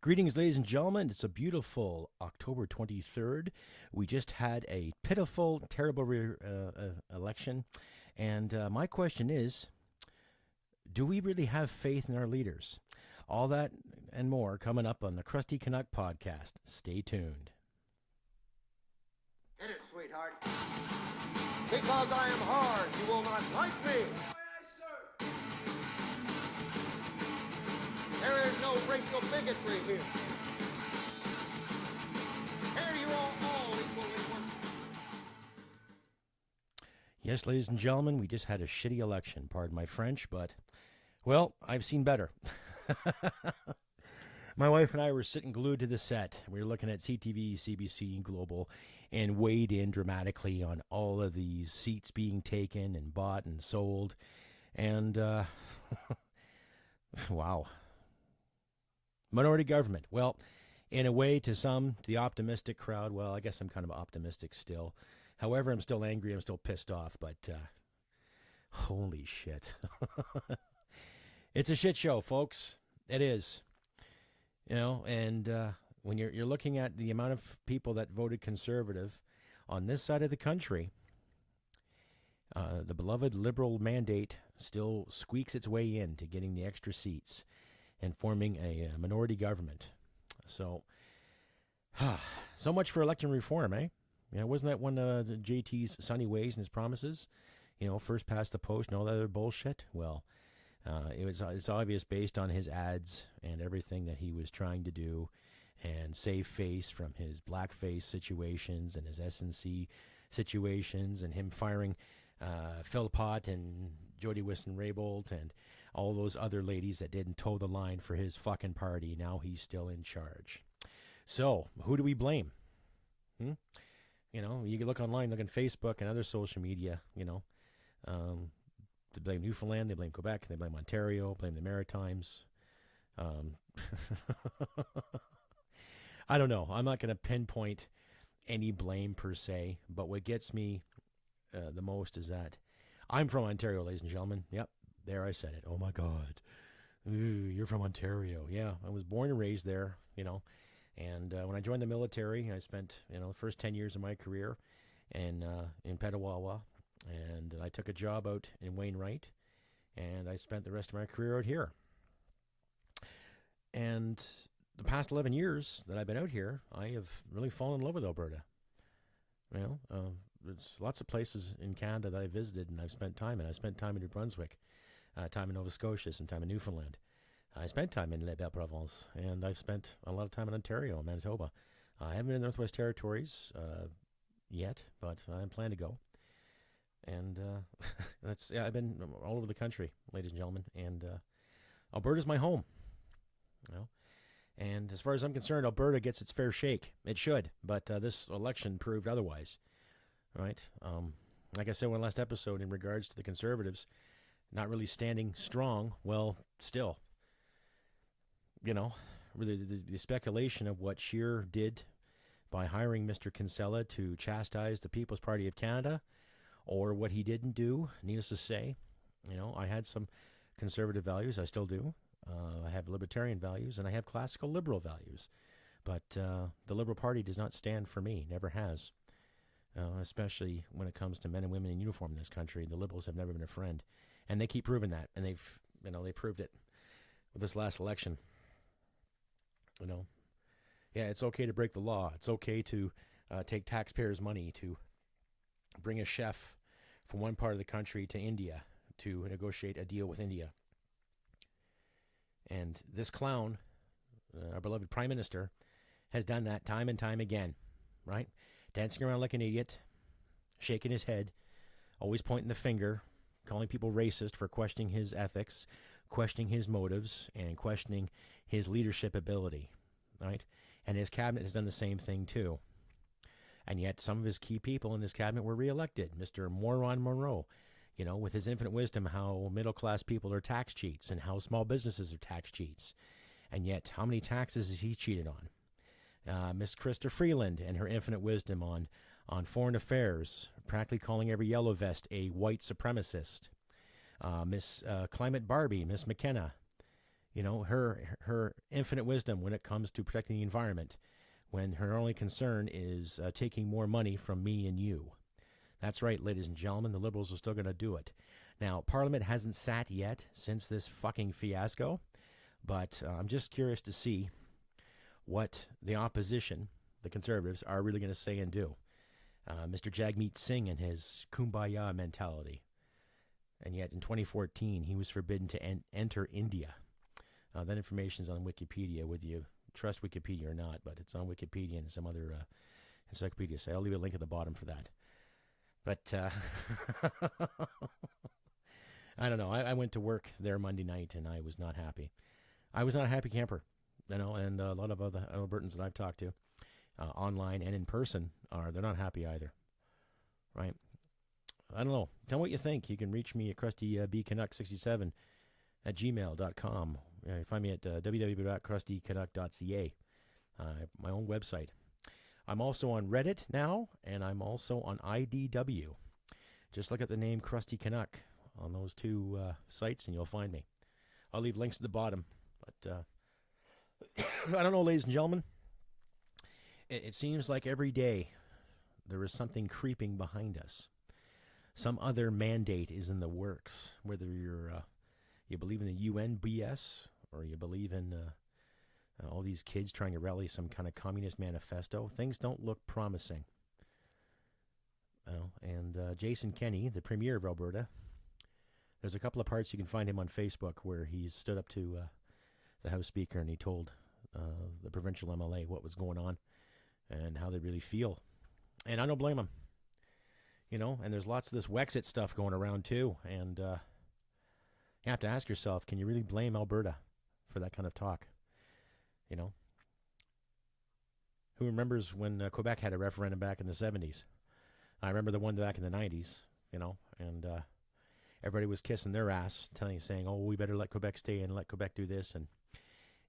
Greetings, ladies and gentlemen. It's a beautiful October 23rd. We just had a pitiful, terrible election. And my question is, do we really have faith in our leaders? All that and more coming up on the Krusty Canuck podcast. Stay tuned. Hit it, sweetheart. Because I am hard, you will not like me. There is no racial bigotry here. Here you are all equally worthless. Yes, ladies and gentlemen, we just had a shitty election. Pardon my French, but, well, I've seen better. My wife and I were sitting glued to the set. We were looking at CTV, CBC Global, and weighed in dramatically on all of these seats being taken and bought and sold. And, wow. Minority government. Well, in a way, to some, the optimistic crowd, well, I guess I'm kind of optimistic still. However, I'm still angry. I'm still pissed off. But holy shit. It's a shit show, folks. It is. You know, and when you're looking at the amount of people that voted conservative on this side of the country, the beloved liberal mandate still squeaks its way in to getting the extra seats and forming a minority government. So, so much for election reform, eh? You know, wasn't that one of JT's sunny ways and his promises? You know, first past the post and all that other bullshit? Well, it's obvious based on his ads and everything that he was trying to do and save face from his blackface situations and his SNC situations and him firing Philpott and Jody Wilson-Raybould and all those other ladies that didn't toe the line for his fucking party. Now he's still in charge. So, who do we blame? You know, you can look online, look on Facebook and other social media, you know. They blame Newfoundland, they blame Quebec, they blame Ontario, blame the Maritimes. I don't know. I'm not going to pinpoint any blame per se, but what gets me the most is that I'm from Ontario, ladies and gentlemen. Yep, there I said it. Oh my God. Ooh, you're from Ontario. Yeah, I was born and raised there, you know. And when I joined the military, I spent, you know, the first 10 years of my career in Petawawa. And I took a job out in Wainwright, and I spent the rest of my career out here. And the past 11 years that I've been out here, I have really fallen in love with Alberta. You know, there's lots of places in Canada that I visited and I've spent time in. I spent time in New Brunswick, time in Nova Scotia, some time in Newfoundland. I spent time in La Belle Province, and I've spent a lot of time in Ontario and Manitoba. I haven't been in the Northwest Territories yet, but I plan to go. And I've been all over the country, ladies and gentlemen, and Alberta's my home. You know? And as far as I'm concerned, Alberta gets its fair shake. It should, but this election proved otherwise, right? Like I said in the last episode, in regards to the Conservatives not really standing strong, well, still, you know, the speculation of what Scheer did by hiring Mr. Kinsella to chastise the People's Party of Canada, or what he didn't do, needless to say, you know, I had some conservative values. I still do. I have libertarian values, and I have classical liberal values. But the Liberal Party does not stand for me, never has, especially when it comes to men and women in uniform in this country. The Liberals have never been a friend, and they keep proving that, and they proved it with this last election. You know, yeah, it's okay to break the law. It's okay to take taxpayers' money to bring a chef from one part of the country to India to negotiate a deal with India. And this clown, our beloved Prime Minister, has done that time and time again, right? Dancing around like an idiot, shaking his head, always pointing the finger, calling people racist for questioning his ethics, questioning his motives, and questioning his leadership ability, right? And his cabinet has done the same thing too. And yet some of his key people in his cabinet were reelected. Mr. Moron Monroe, you know, with his infinite wisdom, how middle-class people are tax cheats and how small businesses are tax cheats. And yet, how many taxes has he cheated on? Miss Krista Freeland and her infinite wisdom on foreign affairs, practically calling every yellow vest a white supremacist. Miss Climate Barbie, Miss McKenna, her infinite wisdom when it comes to protecting the environment, when her only concern is taking more money from me and you. That's right, ladies and gentlemen, the Liberals are still going to do it. Now, Parliament hasn't sat yet since this fucking fiasco, but I'm just curious to see what the opposition, the Conservatives, are really going to say and do. Mr. Jagmeet Singh and his kumbaya mentality. And yet in 2014, he was forbidden to enter India. That information is on Wikipedia, whether you trust Wikipedia or not, but it's on Wikipedia and some other encyclopedia site. I'll leave a link at the bottom for that. But I don't know. I went to work there Monday night, and I was not happy. I was not a happy camper, and a lot of other Albertans that I've talked to, online and in person, they're not happy either, right? I don't know. Tell me what you think. You can reach me at crustybcanuck67 at gmail.com. You find me at www.crustycanuck.ca, my own website. I'm also on Reddit now, and I'm also on IDW. Just look at the name Krusty Canuck on those two sites, and you'll find me. I'll leave links at the bottom. But I don't know, ladies and gentlemen. It seems like every day there is something creeping behind us. Some other mandate is in the works, whether you believe in the UN BS or you believe in all these kids trying to rally some kind of communist manifesto. Things don't look promising. And Jason Kenney, the Premier of Alberta, there's a couple of parts you can find him on Facebook where he stood up to the House Speaker and he told the provincial MLA what was going on and how they really feel. And I don't blame him. And there's lots of this Wexit stuff going around too. And you have to ask yourself, can you really blame Alberta for that kind of talk? Who remembers when Quebec had a referendum back in the 70s? I remember the one back in the 90s, and everybody was kissing their ass, saying, oh, we better let Quebec stay and let Quebec do this. And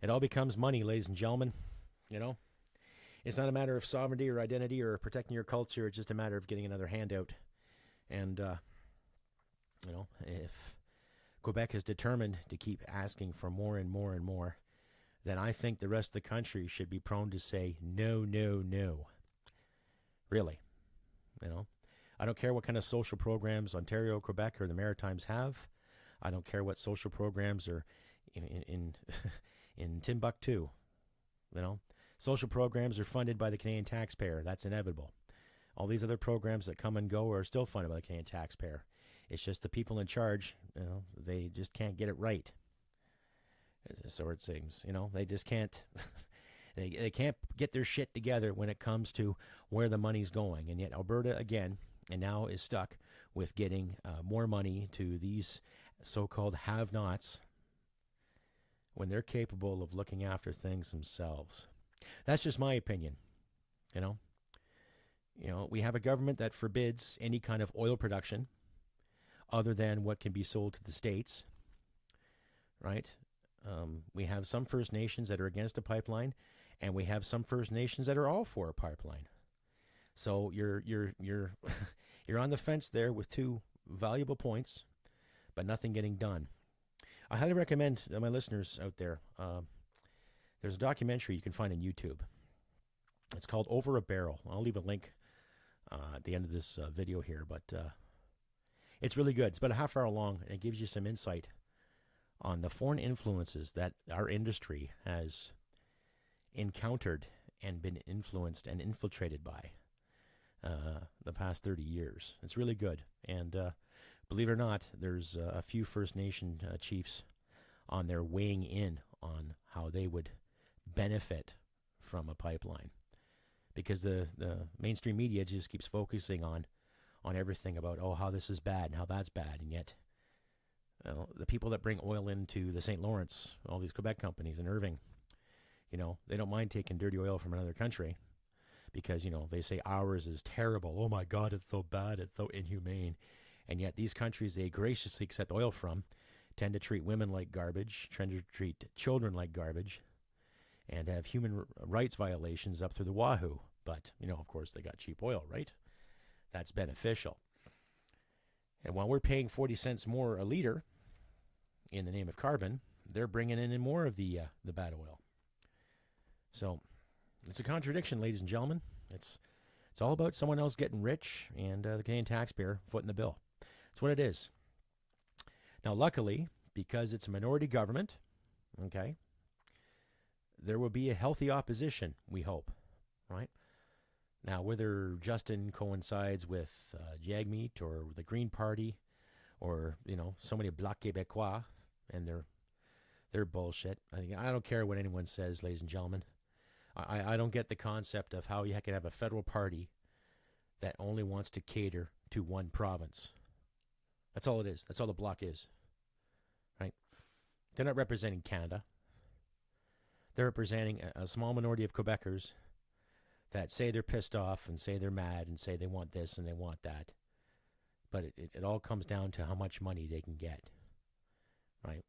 it all becomes money, ladies and gentlemen. It's not a matter of sovereignty or identity or protecting your culture. It's just a matter of getting another handout. And, if Quebec is determined to keep asking for more and more and more, then I think the rest of the country should be prone to say, no, no, no. Really. I don't care what kind of social programs Ontario, Quebec, or the Maritimes have. I don't care what social programs are in Timbuktu. Social programs are funded by the Canadian taxpayer. That's inevitable. All these other programs that come and go are still funded by the Canadian taxpayer. It's just the people in charge, they just can't get it right. So it seems, they just can't, they can't get their shit together when it comes to where the money's going. And yet Alberta, again, and now is stuck with getting more money to these so-called have-nots when they're capable of looking after things themselves. That's just my opinion, we have a government that forbids any kind of oil production other than what can be sold to the states, right? We have some First Nations that are against a pipeline, and we have some First Nations that are all for a pipeline. So you're you're on the fence there with two valuable points, but nothing getting done. I highly recommend my listeners out there. There's a documentary you can find on YouTube. It's called Over a Barrel. I'll leave a link at the end of this video here, but it's really good. It's about a half hour long, and it gives you some insight on the foreign influences that our industry has encountered and been influenced and infiltrated by the past 30 years. It's really good. And believe it or not, there's a few First Nation chiefs on there weighing in on how they would benefit from a pipeline. Because the mainstream media just keeps focusing on everything about, how this is bad and how that's bad. And yet, the people that bring oil into the St. Lawrence, all these Quebec companies in Irving, they don't mind taking dirty oil from another country because, they say ours is terrible. Oh my God, it's so bad. It's so inhumane. And yet these countries they graciously accept oil from tend to treat women like garbage, tend to treat children like garbage, and have human rights violations up through the wahoo. But, of course, they got cheap oil, right? That's beneficial. And while we're paying 40 cents more a liter in the name of carbon, they're bringing in more of the bad oil. So it's a contradiction, ladies and gentlemen. It's all about someone else getting rich and the Canadian taxpayer footing the bill. That's what it is. Now, luckily, because it's a minority government, okay, there will be a healthy opposition, we hope, right? Now, whether Justin coincides with Jagmeet or the Green Party or, so many Bloc Québécois and their bullshit, I don't care what anyone says, ladies and gentlemen. I don't get the concept of how you can have a federal party that only wants to cater to one province. That's all it is. That's all the Bloc is, right? They're not representing Canada. They're representing a small minority of Quebecers that say they're pissed off and say they're mad and say they want this and they want that. But it all comes down to how much money they can get, right?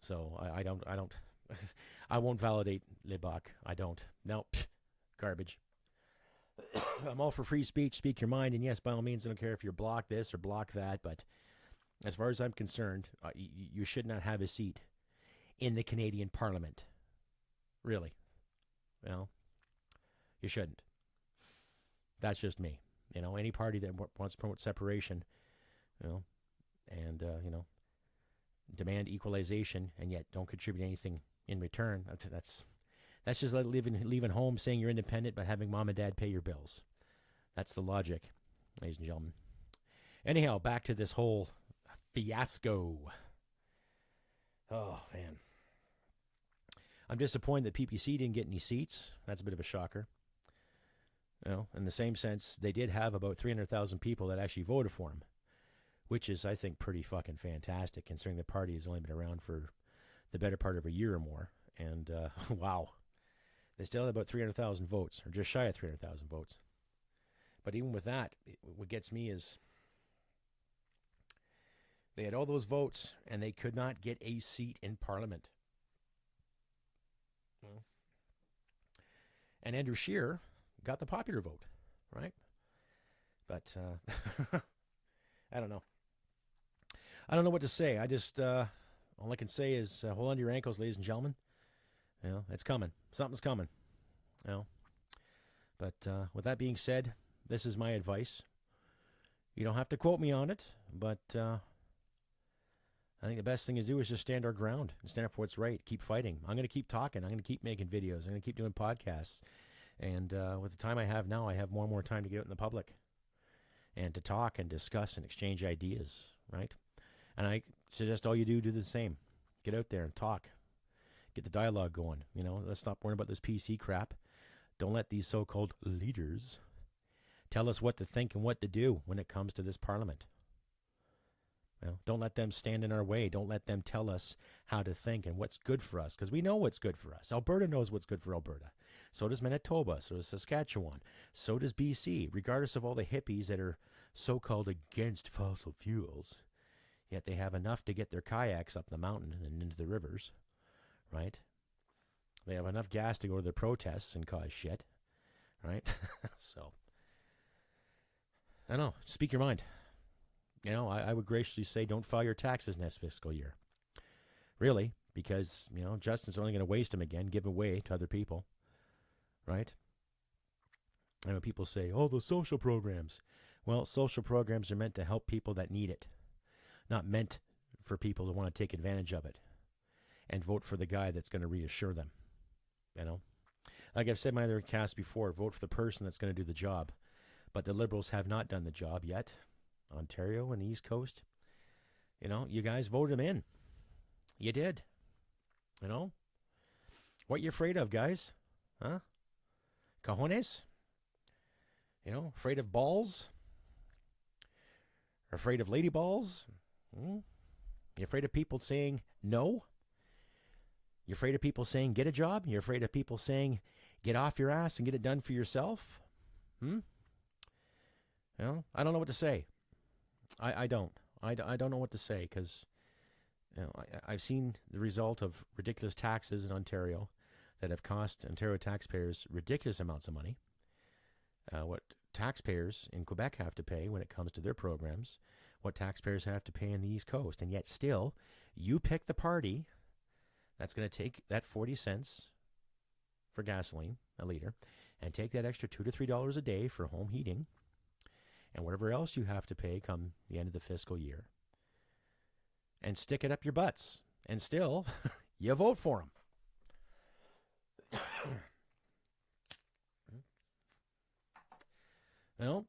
So I don't, I won't validate Le Bloc. I don't. No, garbage. I'm all for free speech. Speak your mind. And yes, by all means, I don't care if you're block this or block that. But as far as I'm concerned, you should not have a seat in the Canadian Parliament. Really. Well, you shouldn't. That's just me. Any party that wants to promote separation, and, demand equalization and yet don't contribute anything in return, that's just like leaving home saying you're independent but having mom and dad pay your bills. That's the logic, ladies and gentlemen. Anyhow, back to this whole fiasco. Oh, man. I'm disappointed that PPC didn't get any seats. That's a bit of a shocker. In the same sense, they did have about 300,000 people that actually voted for him, which is, I think, pretty fucking fantastic, considering the party has only been around for the better part of a year or more. And, wow. They still had about 300,000 votes, or just shy of 300,000 votes. But even with that, what gets me is they had all those votes, and they could not get a seat in Parliament. And Andrew Scheer got the popular vote, right? But I don't know. I don't know what to say. I just, all I can say is hold on to your ankles, ladies and gentlemen. It's coming. Something's coming. But with that being said, this is my advice. You don't have to quote me on it, but I think the best thing to do is just stand our ground and stand up for what's right. Keep fighting. I'm going to keep talking. I'm going to keep making videos. I'm going to keep doing podcasts. And with the time I have now, I have more and more time to get out in the public and to talk and discuss and exchange ideas, right? And I suggest all you do the same. Get out there and talk. Get the dialogue going. Let's stop worrying about this PC crap. Don't let these so-called leaders tell us what to think and what to do when it comes to this parliament. Don't let them stand in our way. Don't let them tell us how to think and what's good for us, because we know what's good for us. Alberta knows what's good for Alberta. So does Manitoba. So does Saskatchewan. So does BC, regardless of all the hippies that are so-called against fossil fuels. Yet they have enough to get their kayaks up the mountain and into the rivers, right? They have enough gas to go to the protests and cause shit, right? So, I don't know. Speak your mind. I would graciously say don't file your taxes next fiscal year. Really, because, Justin's only going to waste them again, give them away to other people, right? And when people say, oh, the social programs. Well, social programs are meant to help people that need it, not meant for people to want to take advantage of it and vote for the guy that's going to reassure them, Like I've said in my other cast before, vote for the person that's going to do the job. But the Liberals have not done the job yet. Ontario and the East Coast, you guys voted him in. You did. What you afraid of, guys? Huh? Cojones? Afraid of balls? Afraid of lady balls? You afraid of people saying no? You afraid of people saying get a job? You afraid of people saying get off your ass and get it done for yourself? I don't know what to say. I don't know what to say, because I've seen the result of ridiculous taxes in Ontario that have cost Ontario taxpayers ridiculous amounts of money. What taxpayers in Quebec have to pay when it comes to their programs, what taxpayers have to pay in the East Coast. And yet still, you pick the party that's going to take that 40 cents for gasoline, a liter, and take that extra $2 to $3 a day for home heating and whatever else you have to pay come the end of the fiscal year, and stick it up your butts. And still, you vote for them. Well,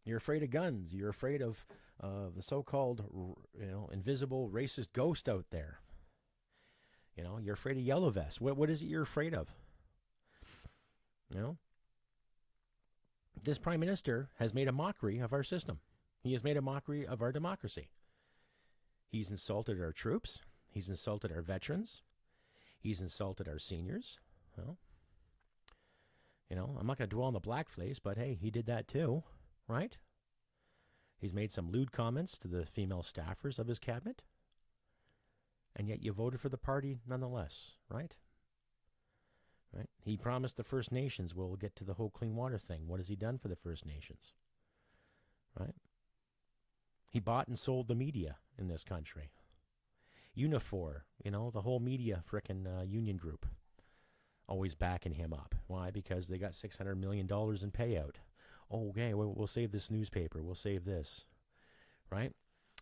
you're afraid of guns. You're afraid of the so-called, invisible racist ghost out there. You're afraid of yellow vests. What is it you're afraid of? This prime minister has made a mockery of our system. He has made a mockery of our democracy. He's insulted our troops. He's insulted our veterans. He's insulted our seniors. Well, I'm not going to dwell on the blackface, but hey, he did that too, right? He's made some lewd comments to the female staffers of his cabinet. And yet you voted for the party nonetheless, right? Right? He promised the First Nations we'll get to the whole clean water thing. What has he done for the First Nations? Right? He bought and sold the media in this country. Unifor, the whole media frickin' union group, always backing him up. Why? Because they got $600 million in payout. Oh, okay, we'll save this newspaper. We'll save this. Right?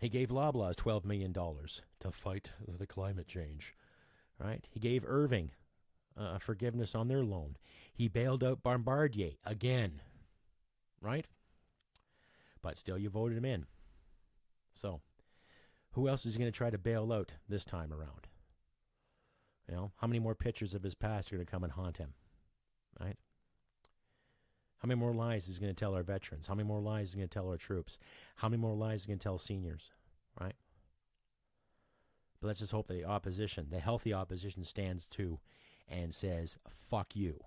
He gave Loblaws $12 million to fight the climate change. Right? He gave Irving forgiveness on their loan. He bailed out Bombardier again. Right? But still, you voted him in. So, who else is he going to try to bail out this time around? How many more pictures of his past are going to come and haunt him? Right? How many more lies is he going to tell our veterans? How many more lies is he going to tell our troops? How many more lies is he going to tell seniors? Right? But let's just hope that the opposition, the healthy opposition, stands to and says, fuck you.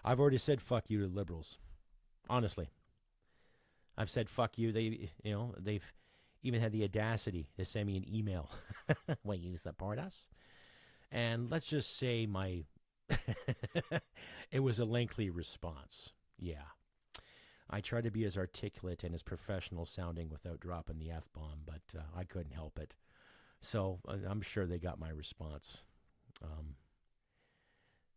I've already said fuck you to the Liberals. Honestly. I've said fuck you. They've even had the audacity to send me an email. Will you support us? And let's just say it was a lengthy response. Yeah. I tried to be as articulate and as professional sounding without dropping the F-bomb, but I couldn't help it. So I'm sure they got my response.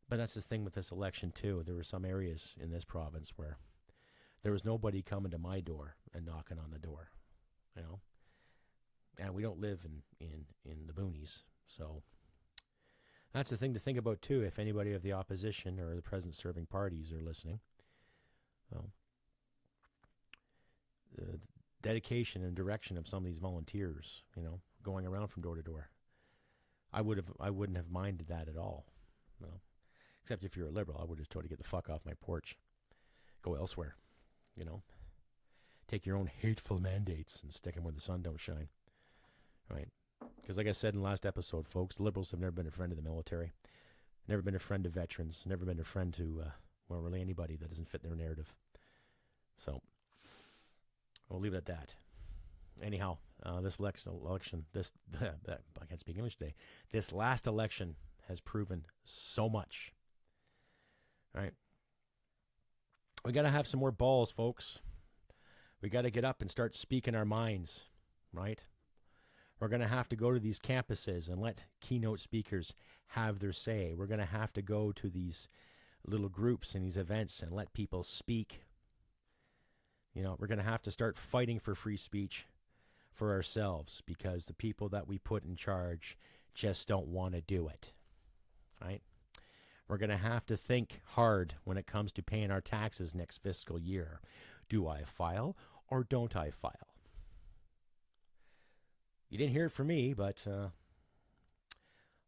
But that's the thing with this election, too. There were some areas in this province where there was nobody coming to my door and knocking on the door, And we don't live in the boonies, so that's the thing to think about, too, if anybody of the opposition or the present-serving parties are listening. The dedication and direction of some of these volunteers, going around from door to door. I wouldn't have minded that at all, Except if you're a Liberal, I would have told you to get the fuck off my porch. Go elsewhere, Take your own hateful mandates and stick them where the sun don't shine, right? Because like I said in the last episode, folks, the Liberals have never been a friend of the military, never been a friend of veterans, never been a friend to, really anybody that doesn't fit their narrative. So, we'll leave it at that. Anyhow, this election, I can't speak English today. This last election has proven so much, right? We got to have some more balls, folks. We got to get up and start speaking our minds, right? We're going to have to go to these campuses and let keynote speakers have their say. We're going to have to go to these little groups and these events and let people speak. We're going to have to start fighting for free speech for ourselves because the people that we put in charge just don't want to do it, right? We're going to have to think hard when it comes to paying our taxes next fiscal year. Do I file or don't I file? You didn't hear it from me, but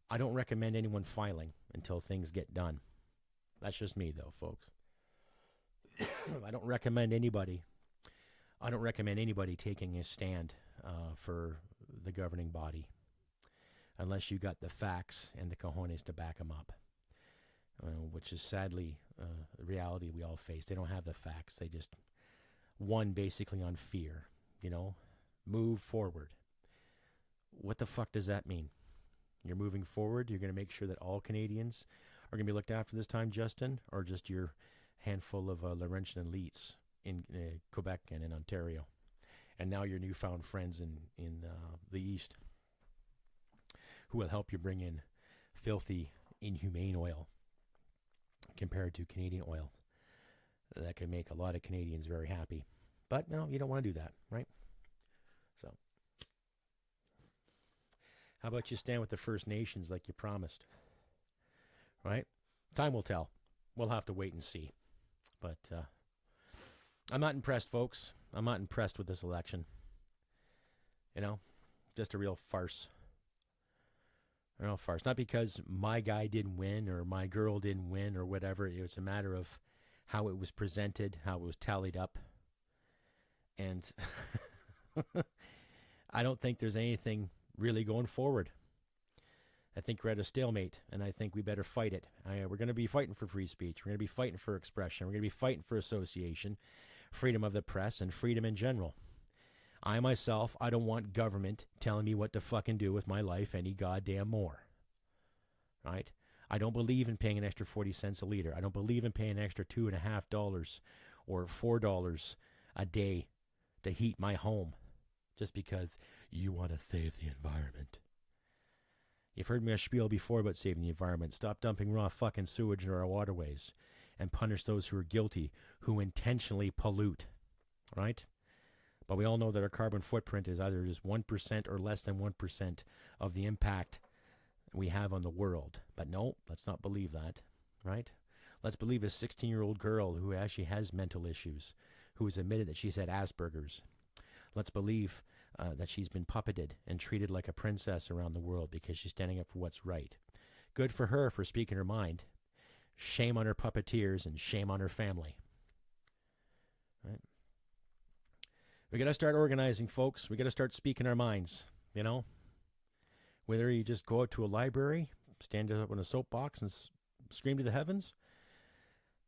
I don't recommend anyone filing until things get done. That's just me, though, folks. I don't recommend anybody taking a stand for the governing body unless you got the facts and the cojones to back them up, which is sadly the reality we all face. They don't have the facts. They just won basically on fear, move forward. What the fuck does that mean? You're moving forward. You're going to make sure that all Canadians are going to be looked after this time, Justin, or just your handful of Laurentian elites in Quebec and in Ontario and now your newfound friends in the East, who will help you bring in filthy, inhumane oil compared to Canadian oil that can make a lot of Canadians very happy. But no, you don't want to do that, right? So, how about you stand with the First Nations like you promised, right? Time will tell. We'll have to wait and see. But I'm not impressed, folks. I'm not impressed with this election. You know, just a real farce. A real farce. Not because my guy didn't win or my girl didn't win or whatever. It was a matter of how it was presented, how it was tallied up. And I don't think there's anything really going forward. I think we're at a stalemate, and I think we better fight it. We're going to be fighting for free speech. We're going to be fighting for expression. We're going to be fighting for association, freedom of the press, and freedom in general. I myself, I don't want government telling me what to fucking do with my life any goddamn more. Right? I don't believe in paying an extra 40 cents a liter. I don't believe in paying an extra $2.50 or $4 a day to heat my home just because you want to save the environment. You've heard me spiel before about saving the environment. Stop dumping raw fucking sewage in our waterways and punish those who are guilty, who intentionally pollute, right? But we all know that our carbon footprint is either just 1% or less than 1% of the impact we have on the world. But no, let's not believe that, right? Let's believe a 16-year-old girl who actually has mental issues, who has admitted that she's had Asperger's. Let's believe that she's been puppeted and treated like a princess around the world because she's standing up for what's right. Good for her for speaking her mind. Shame on her puppeteers and shame on her family. Right? We got to start organizing, folks. We got to start speaking our minds, you know? Whether you just go out to a library, stand up on a soapbox and scream to the heavens,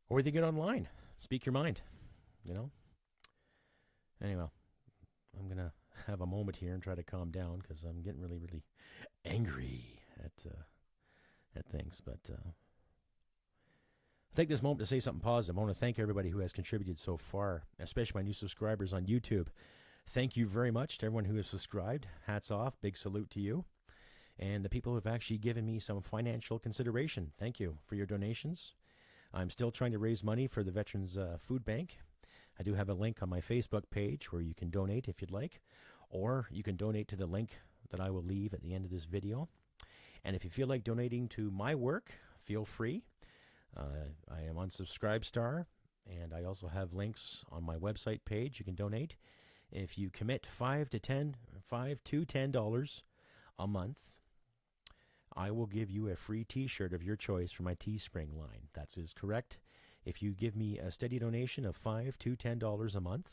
or whether you get online, speak your mind, you know? Anyway, I'm going to have a moment here and try to calm down because I'm getting really, really angry at things. But I'll take this moment to say something positive. I want to thank everybody who has contributed so far, especially my new subscribers on YouTube. Thank you very much to everyone who has subscribed. Hats off. Big salute to you. And the people who have actually given me some financial consideration. Thank you for your donations. I'm still trying to raise money for the Veterans Food Bank. I do have a link on my Facebook page where you can donate if you'd like, or you can donate to the link that I will leave at the end of this video. And if you feel like donating to my work, feel free. I am on Subscribestar, and I also have links on my website page. You can donate. If you commit $5 to $10 a month, I will give you a free T-shirt of your choice from my Teespring line. That is correct. If you give me a steady donation of $5 to $10 a month,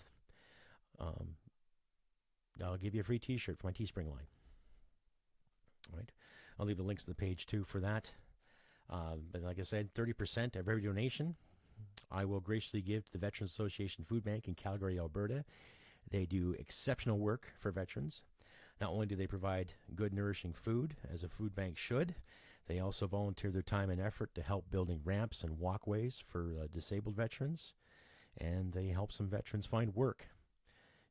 I'll give you a free T-shirt for my Teespring line. All right. I'll leave the links to the page too for that. But like I said, 30% of every donation I will graciously give to the Veterans Association Food Bank in Calgary, Alberta. They do exceptional work for veterans. Not only do they provide good, nourishing food, as a food bank should, they also volunteer their time and effort to help building ramps and walkways for disabled veterans. And they help some veterans find work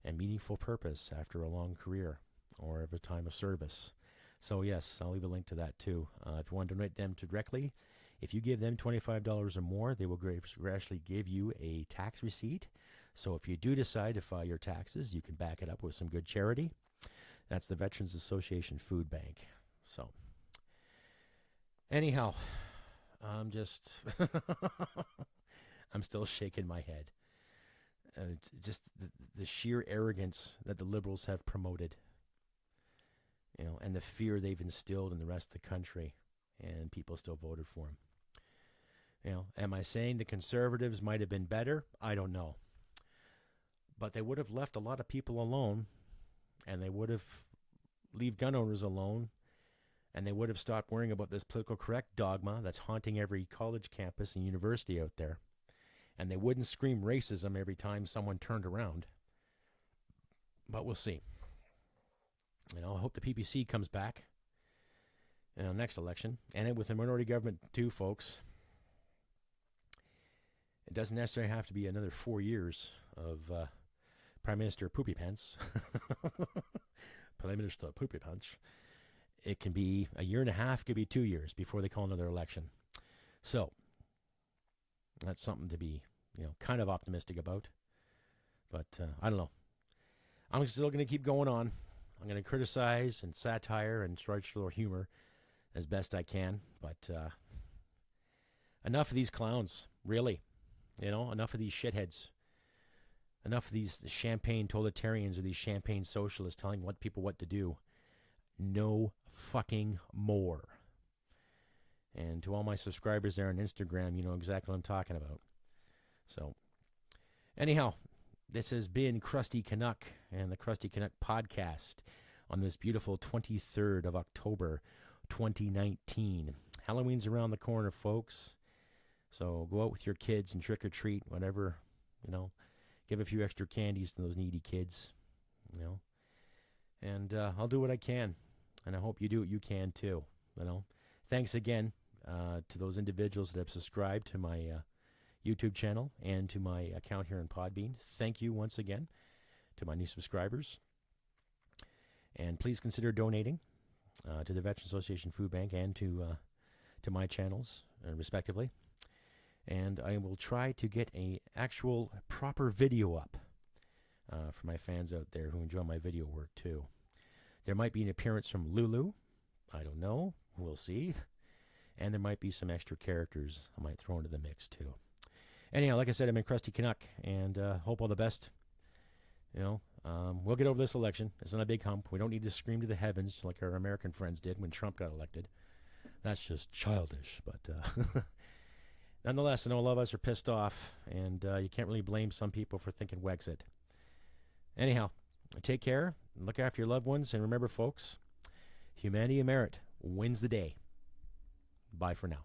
and meaningful purpose after a long career or of a time of service. So yes, I'll leave a link to that too. If you want to donate them directly, if you give them $25 or more, they will graciously give you a tax receipt. So if you do decide to file your taxes, you can back it up with some good charity. That's the Veterans Association Food Bank. So anyhow, I'm just, I'm still shaking my head. Just the sheer arrogance that the Liberals have promoted, you know, and the fear they've instilled in the rest of the country, and people still voted for them. You know, am I saying the Conservatives might have been better? I don't know. But they would have left a lot of people alone, and they would have leave gun owners alone, and they would have stopped worrying about this political correct dogma that's haunting every college campus and university out there. And they wouldn't scream racism every time someone turned around. But we'll see. You know, I hope the PPC comes back in the next election. And with the minority government too, folks, it doesn't necessarily have to be another 4 years of Prime Minister Poopy Pants, Prime Minister Poopy Pants, it can be a year and a half, could be 2 years before they call another election. So that's something to be, kind of optimistic about. But I don't know. I'm still going to keep going on. I'm going to criticize and satire and try to show humor as best I can. But enough of these clowns, really. Enough of these shitheads. Enough of these champagne totalitarians or these champagne socialists telling people what to do. No fucking more. And to all my subscribers there on Instagram, you know exactly what I'm talking about. So, anyhow, this has been Krusty Canuck and the Krusty Canuck podcast on this beautiful 23rd of October, 2019. Halloween's around the corner, folks. So go out with your kids and trick or treat, whatever, give a few extra candies to those needy kids, And I'll do what I can, and I hope you do what you can too, Thanks again to those individuals that have subscribed to my YouTube channel and to my account here in Podbean. Thank you once again to my new subscribers. And please consider donating to the Veterans Association Food Bank and to my channels, respectively. And I will try to get an actual proper video up for my fans out there who enjoy my video work too. There might be an appearance from Lulu. I don't know. We'll see. And there might be some extra characters I might throw into the mix too. Anyhow, like I said, I'm in Krusty Canuck, and hope all the best. We'll get over this election. It's not a big hump. We don't need to scream to the heavens like our American friends did when Trump got elected. That's just childish, but nonetheless, I know a lot of us are pissed off, and you can't really blame some people for thinking Wexit. Anyhow, take care, look after your loved ones, and remember, folks, humanity and merit wins the day. Bye for now.